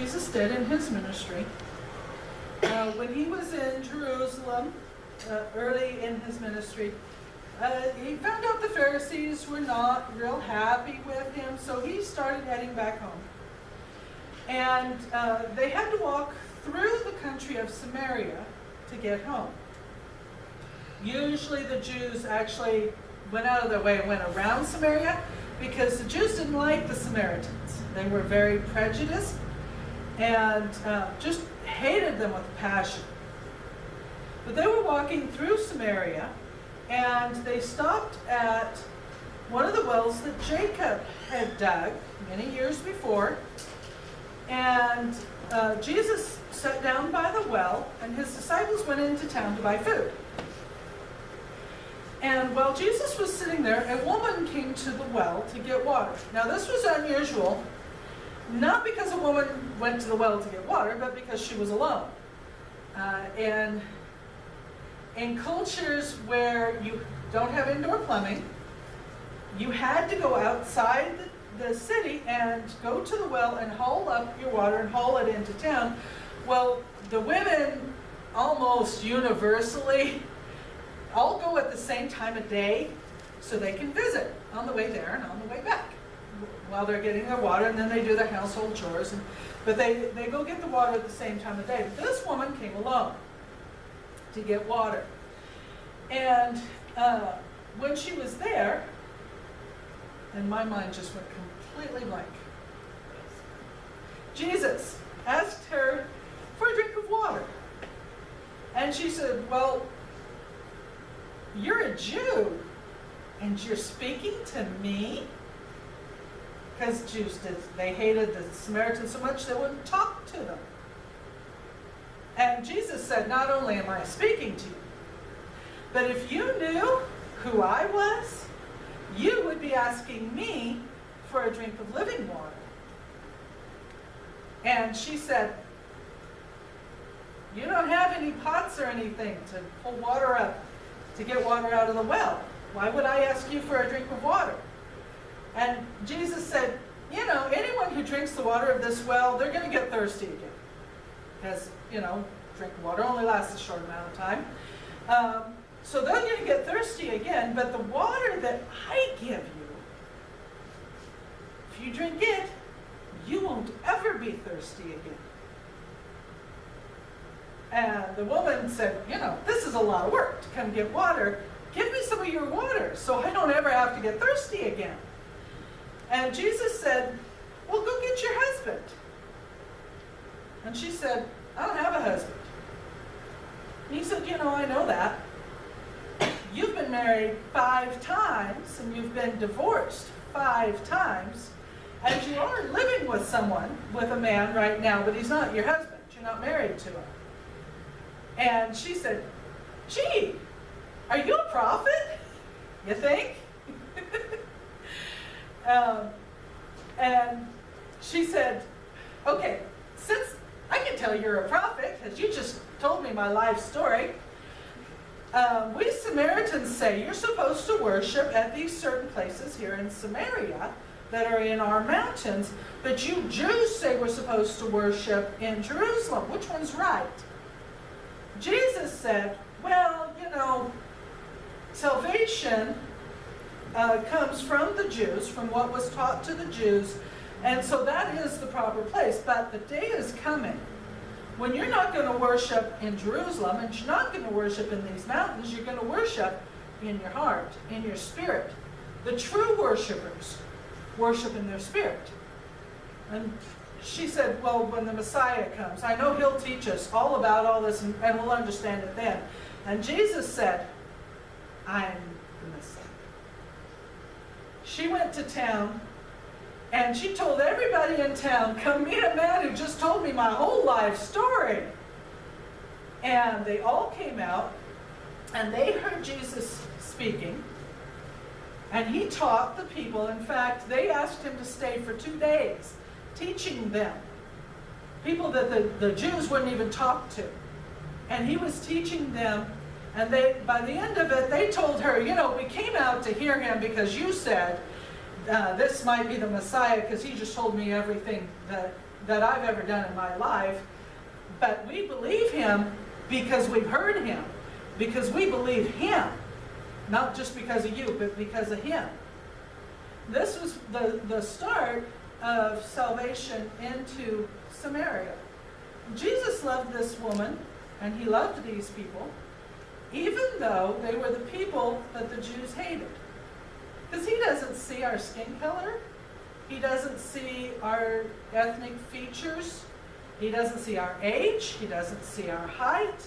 Jesus did in his ministry. When he was in Jerusalem, early in his ministry, he found out the Pharisees were not real happy with him, so he started heading back home. And they had to walk through the country of Samaria to get home. Usually the Jews actually went out of their way and went around Samaria because the Jews didn't like the Samaritans. They were very prejudiced and just hated them with passion. But they were walking through Samaria, and they stopped at one of the wells that Jacob had dug many years before. And Jesus sat down by the well, and his disciples went into town to buy food. And while Jesus was sitting there, a woman came to the well to get water. Now this was unusual, not because a woman went to the well to get water, but because she was alone. And in cultures where you don't have indoor plumbing, you had to go outside the city and go to the well and haul up your water and haul it into town. Well, the women almost universally all go at the same time of day so they can visit on the way there and on the way back while they're getting their water, and then they do their household chores. But they go get the water at the same time of day. But this woman came alone to get water. And when she was there, and my mind just went completely blank, Jesus asked her for a drink of water. And she said, well, you're a Jew, and you're speaking to me? Because Jews they hated the Samaritans so much they wouldn't talk to them. And Jesus said, not only am I speaking to you, but if you knew who I was, you would be asking me for a drink of living water. And she said, you don't have any pots or anything to pull water up, to get water out of the well. Why would I ask you for a drink of water? And Jesus said, you know, anyone who drinks the water of this well, they're going to get thirsty again. Because, you know, drinking water only lasts a short amount of time. So they're going to get thirsty again, but the water that I give you, if you drink it, you won't ever be thirsty again. And the woman said, you know, this is a lot of work to come get water. Give me some of your water so I don't ever have to get thirsty again. And Jesus said, well, go get your husband. And she said, I don't have a husband. And he said, you know, I know that. You've been married 5 times, and you've been divorced 5 times, and you are living with someone, with a man right now, but he's not your husband. You're not married to him. And she said, gee, are you a prophet? You think? And she said, okay, since I can tell you're a prophet, because you just told me my life story, we Samaritans say you're supposed to worship at these certain places here in Samaria that are in our mountains, but you Jews say we're supposed to worship in Jerusalem. Which one's right? Jesus said, well, you know, salvation comes from the Jews, from what was taught to the Jews, and so that is the proper place. But the day is coming when you're not going to worship in Jerusalem, and you're not going to worship in these mountains. You're going to worship in your heart, in your spirit. The true worshipers worship in their spirit. And she said, well, when the Messiah comes, I know he'll teach us all about all this, and we'll understand it then. And Jesus said, I'm the Messiah. She went to town, and she told everybody in town, come meet a man who just told me my whole life story. And they all came out, and they heard Jesus speaking, and he taught the people. In fact, they asked him to stay for 2 days, teaching them, people that the Jews wouldn't even talk to. And he was teaching them, and by the end of it, they told her, you know, we came out to hear him because you said this might be the Messiah, because he just told me everything that that I've ever done in my life, but we believe him because we've heard him, because we believe him, not just because of you, but because of him. This was the start of salvation into Samaria. Jesus loved this woman, and he loved these people, even though they were the people that the Jews hated. Because he doesn't see our skin color. He doesn't see our ethnic features. He doesn't see our age. He doesn't see our height.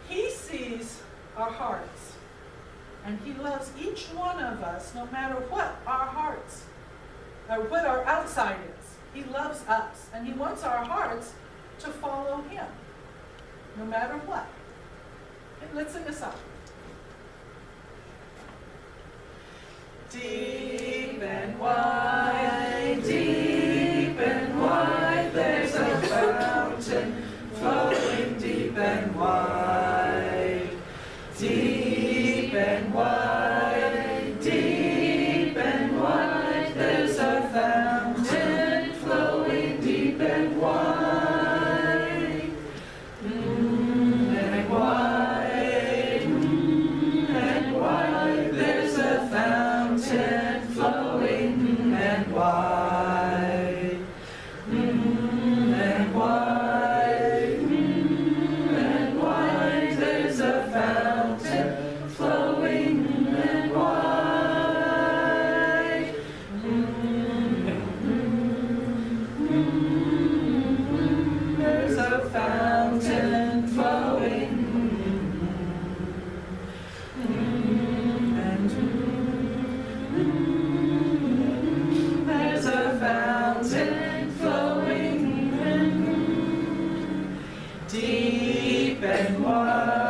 He sees our hearts. And he loves each one of us, no matter what our hearts, or what our outside is. He loves us, and he wants our hearts to follow him, no matter what. Okay, let's sing a song. Deep and wide, there's a fountain flowing deep and wide. Deep and wide, there's a fountain flowing deep and wide. And wide, there's a fountain flowing and wide. And wide, there's a fountain flowing and wide. There's a fountain flowing. There's a fountain flowing deep and wide.